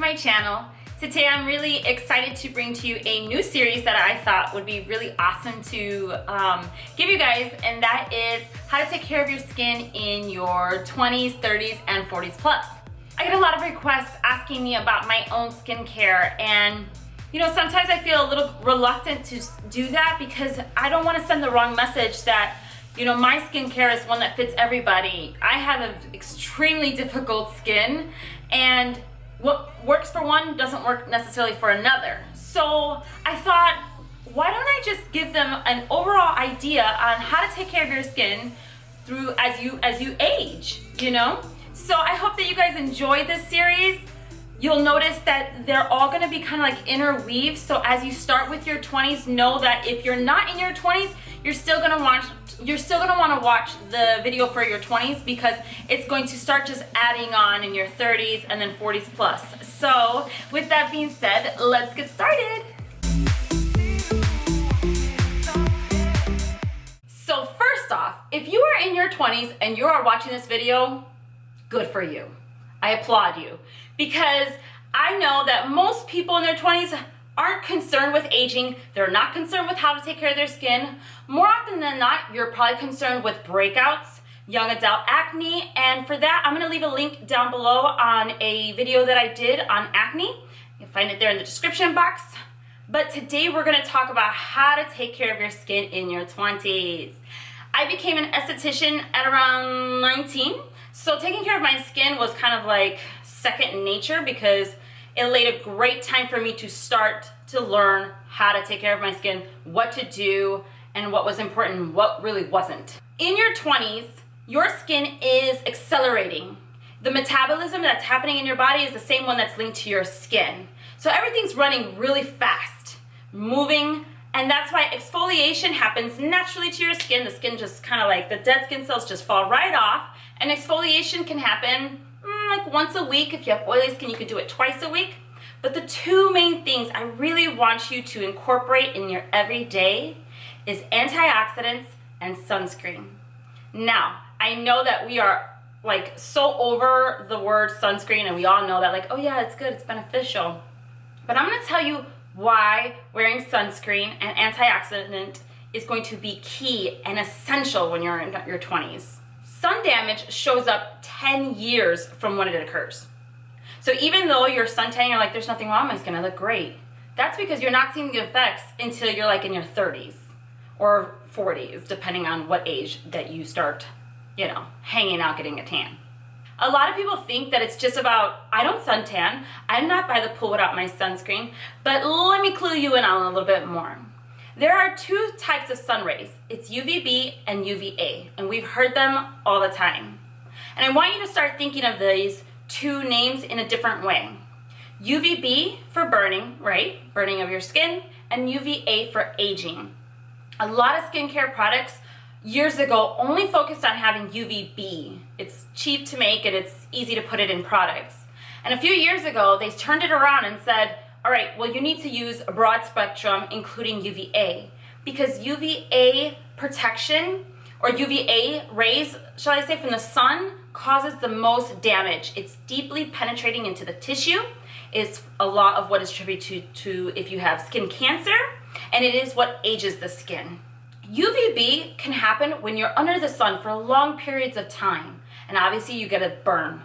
my channel. Today I'm really excited to bring to you a new series that I thought would be really awesome to give you guys, and that is how to take care of your skin in your 20s, 30s, and 40s plus. I get a lot of requests asking me about my own skincare, and you know, sometimes I feel a little reluctant to do that because I don't want to send the wrong message that, you know, my skincare is one that fits everybody. I have an extremely difficult skin, and what works for one doesn't work necessarily for another. So I thought, why don't I just give them an overall idea on how to take care of your skin through as you age, you know? So I hope that you guys enjoy this series. You'll notice that they're all gonna be kind of like interweaved. So as you start with your 20s, know that if you're not in your 20s, you're still gonna want to watch the video for your 20s, because it's going to start just adding on in your 30s and then 40s plus. So with that being said, let's get started. So first off, if you are in your 20s and you are watching this video, good for you. I applaud you, because I know that most people in their 20s aren't concerned with aging. They're not concerned with how to take care of their skin. More often than not, you're probably concerned with breakouts, young adult acne, and for that, I'm gonna leave a link down below on a video that I did on acne. You'll find it there in the description box. But today we're gonna talk about how to take care of your skin in your 20s. I became an esthetician at around 19, so taking care of my skin was kind of like second nature, because it laid a great time for me to start to learn how to take care of my skin, what to do, and what was important and what really wasn't. In your 20s, your skin is accelerating. The metabolism that's happening in your body is the same one that's linked to your skin. So everything's running really fast, moving, and that's why exfoliation happens naturally to your skin. The skin just kind of like, the dead skin cells just fall right off, and exfoliation can happen like once a week. If you have oily skin, you could do it twice a week. But the two main things I really want you to incorporate in your everyday is antioxidants and sunscreen. Now, I know that we are like so over the word sunscreen, and we all know that, like, oh yeah, it's good, it's beneficial. But I'm gonna tell you why wearing sunscreen and antioxidant is going to be key and essential when you're in your 20s. Sun damage shows up 10 years from when it occurs. So even though you're suntan, you're like, there's nothing wrong with my skin, I look great. That's because you're not seeing the effects until you're like in your 30s or 40s, depending on what age that you start, you know, hanging out, getting a tan. A lot of people think that it's just about, I don't suntan, I'm not by the pool without my sunscreen, but let me clue you in on a little bit more. There are two types of sun rays. It's UVB and UVA, and we've heard them all the time. And I want you to start thinking of these two names in a different way. UVB for burning, right? Burning of your skin, and UVA for aging. A lot of skincare products years ago only focused on having UVB. It's cheap to make and it's easy to put it in products. And a few years ago, they turned it around and said, all right, well, you need to use a broad spectrum, including UVA, because UVA protection, or UVA rays, shall I say, from the sun causes the most damage. It's deeply penetrating into the tissue. It's a lot of what is attributed to if you have skin cancer, and it is what ages the skin. UVB can happen when you're under the sun for long periods of time, and obviously you get a burn.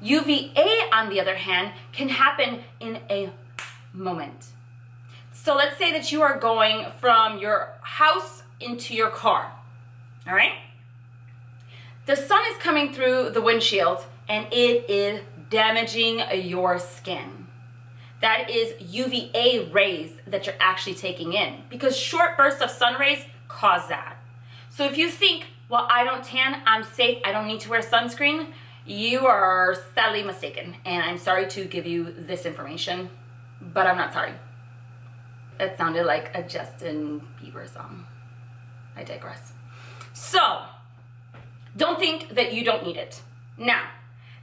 UVA, on the other hand, can happen in a moment. So let's say that you are going from your house into your car, all right? The sun is coming through the windshield and it is damaging your skin. That is UVA rays that you're actually taking in, because short bursts of sun rays cause that. So if you think, well, I don't tan, I'm safe, I don't need to wear sunscreen, you are sadly mistaken, and I'm sorry to give you this information, but I'm not sorry. That sounded like a Justin Bieber song. I digress. So, don't think that you don't need it. Now,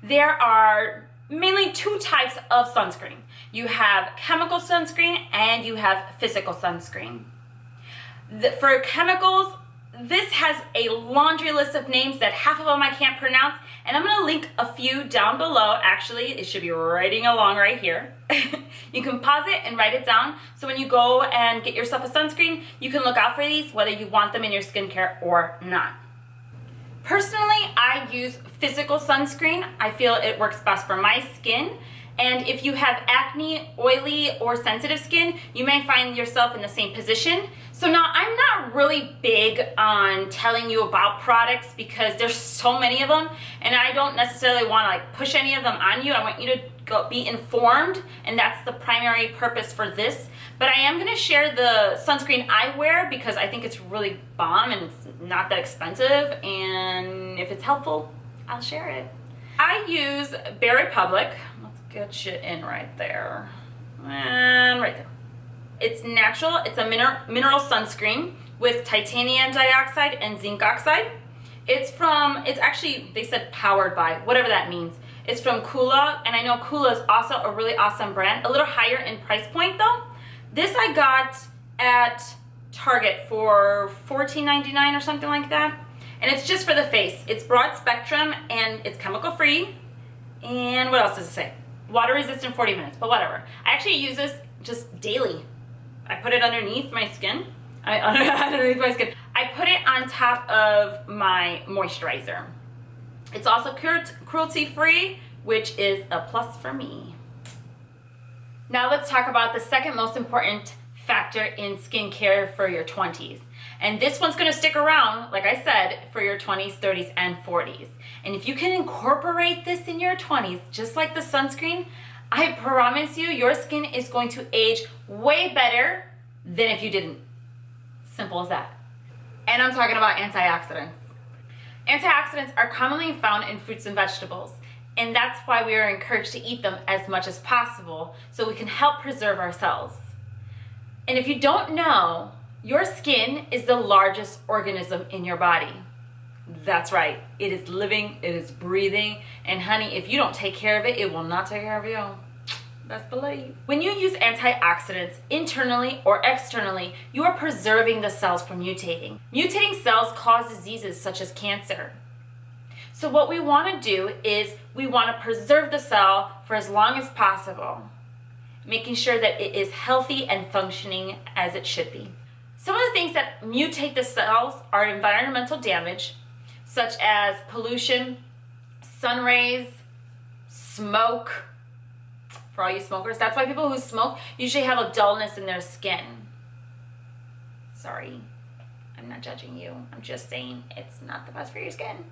there are mainly two types of sunscreen. You have chemical sunscreen and you have physical sunscreen. For chemicals, This has a laundry list of names that half of them I can't pronounce, and I'm gonna link a few down below. Actually, it should be writing along right here. You can pause it and write it down, so when you go and get yourself a sunscreen, you can look out for these, whether you want them in your skincare or not. Personally, I use physical sunscreen. I feel it works best for my skin. And if you have acne, oily, or sensitive skin, you may find yourself in the same position. So now, I'm not really big on telling you about products because there's so many of them, and I don't necessarily want to like push any of them on you. I want you to be informed, and that's the primary purpose for this. But I am going to share the sunscreen I wear because I think it's really bomb and it's not that expensive, and if it's helpful, I'll share it. I use Bare Republic. Get you in right there, and right there. It's natural. It's a mineral sunscreen with titanium dioxide and zinc oxide. It's actually, they said powered by, whatever that means. It's from Kula, and I know Kula is also a really awesome brand. A little higher in price point though. This I got at Target for $14.99 or something like that. And it's just for the face. It's broad spectrum and it's chemical free. And what else does it say? Water resistant 40 minutes, but whatever. I actually use this just daily. I put it underneath my skin. Underneath my skin. I put it on top of my moisturizer. It's also cruelty free, which is a plus for me. Now let's talk about the second most important factor in skincare for your 20s. And this one's gonna stick around, like I said, for your 20s, 30s, and 40s. And if you can incorporate this in your 20s, just like the sunscreen, I promise you, your skin is going to age way better than if you didn't. Simple as that. And I'm talking about antioxidants. Antioxidants are commonly found in fruits and vegetables, and that's why we are encouraged to eat them as much as possible so we can help preserve our cells. And if you don't know, your skin is the largest organism in your body. That's right, it is living, it is breathing, and honey, if you don't take care of it, it will not take care of you. Best believe. When you use antioxidants internally or externally, you are preserving the cells from mutating. Mutating cells cause diseases such as cancer. So what we want to do is we want to preserve the cell for as long as possible, making sure that it is healthy and functioning as it should be. Some of the things that mutate the cells are environmental damage, such as pollution, sun rays, smoke. For all you smokers, that's why people who smoke usually have a dullness in their skin. Sorry, I'm not judging you. I'm just saying it's not the best for your skin.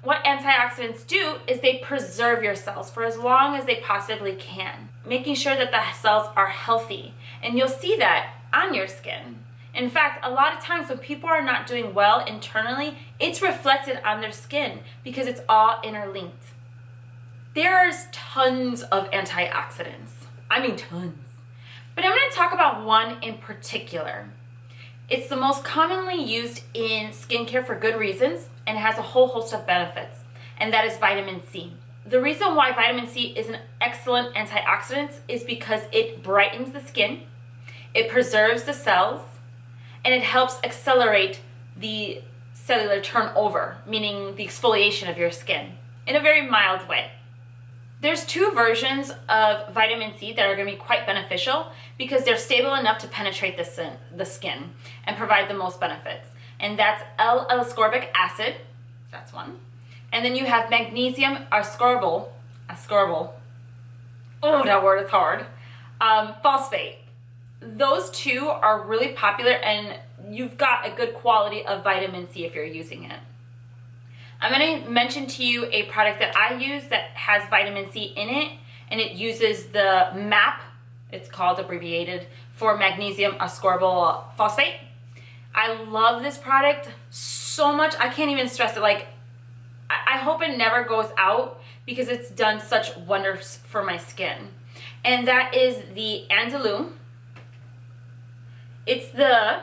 What antioxidants do is they preserve your cells for as long as they possibly can, making sure that the cells are healthy. And you'll see that on your skin. In fact, a lot of times when people are not doing well internally, it's reflected on their skin because it's all interlinked. There's tons of antioxidants. I mean tons. But I'm going to talk about one in particular. It's the most commonly used in skincare for good reasons and has a whole host of benefits, and that is vitamin C. The reason why vitamin C is an excellent antioxidant is because it brightens the skin, it preserves the cells, and it helps accelerate the cellular turnover, meaning the exfoliation of your skin, in a very mild way. There's two versions of vitamin C that are going to be quite beneficial because they're stable enough to penetrate the skin and provide the most benefits. And that's L-ascorbic acid, that's one. And then you have magnesium ascorbyl, oh, that word is hard, phosphate. Those two are really popular, and you've got a good quality of vitamin C if you're using it. I'm going to mention to you a product that I use that has vitamin C in it, and it uses the MAP, it's called abbreviated, for magnesium ascorbyl phosphate. I love this product so much, I can't even stress it. Like, I hope it never goes out because it's done such wonders for my skin. And that is the Andalou. It's the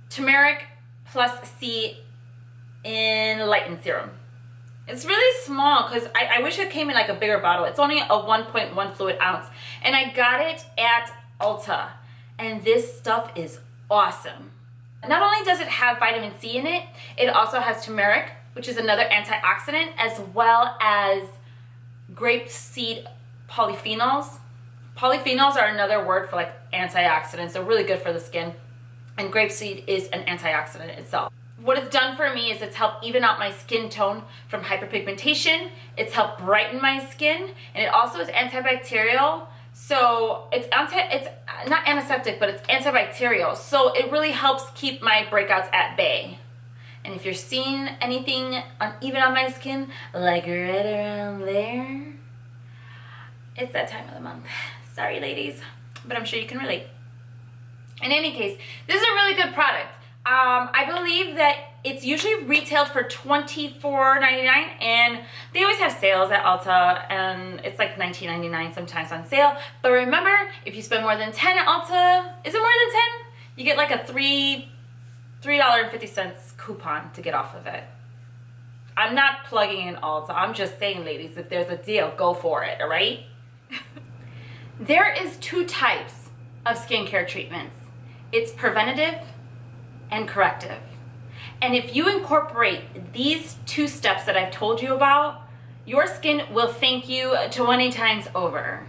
Turmeric plus C Enlightened Theorem. It's really small because I wish it came in like a bigger bottle. It's only a 1.1 fluid ounce. And I got it at Ulta. And this stuff is awesome. Not only does it have vitamin C in it, it also has turmeric, which is another antioxidant, as well as grapeseed polyphenols. Polyphenols are another word for like antioxidants. They're really good for the skin. And grapeseed is an antioxidant itself. What it's done for me is it's helped even out my skin tone from hyperpigmentation. It's helped brighten my skin, and it also is antibacterial. So it's not antiseptic, but it's antibacterial. So it really helps keep my breakouts at bay. And if you're seeing anything uneven on my skin, like right around there, it's that time of the month. Sorry, ladies, but I'm sure you can relate. In any case, this is a really good product. I believe that it's usually retailed for $24.99, and they always have sales at Ulta, and it's like $19.99 sometimes on sale. But remember, if you spend more than $10 at Ulta, is it more than 10? You get like a $3.50 coupon to get off of it. I'm not plugging in Ulta. I'm just saying, ladies, if there's a deal, go for it, all right? There is 2 types of skincare treatments. It's preventative and corrective. And if you incorporate these 2 steps that I've told you about, your skin will thank you 20 times over.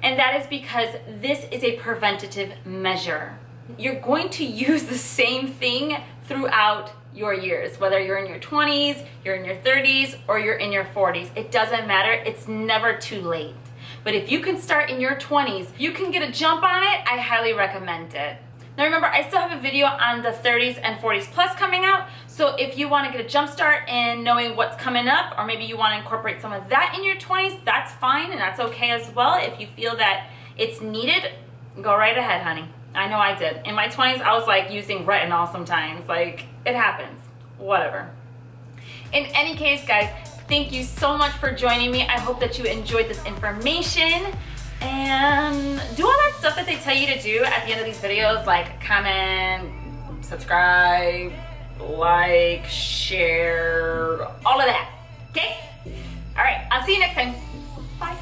And that is because this is a preventative measure. You're going to use the same thing throughout your years, whether you're in your 20s, you're in your 30s, or you're in your 40s. It doesn't matter. It's never too late. But if you can start in your 20s, you can get a jump on it. I highly recommend it. Now remember, I still have a video on the 30s and 40s plus coming out, so if you want to get a jump start in knowing what's coming up, or maybe you want to incorporate some of that in your 20s, that's fine and that's okay as well. If you feel that it's needed, go right ahead, honey. I know I did. In my 20s, I was like using retinol sometimes. Like, it happens. Whatever. In any case, guys, thank you so much for joining me. I hope that you enjoyed this information. And do all that stuff that they tell you to do at the end of these videos, like comment, subscribe, like, share, all of that, okay? All right, I'll see you next time. Bye.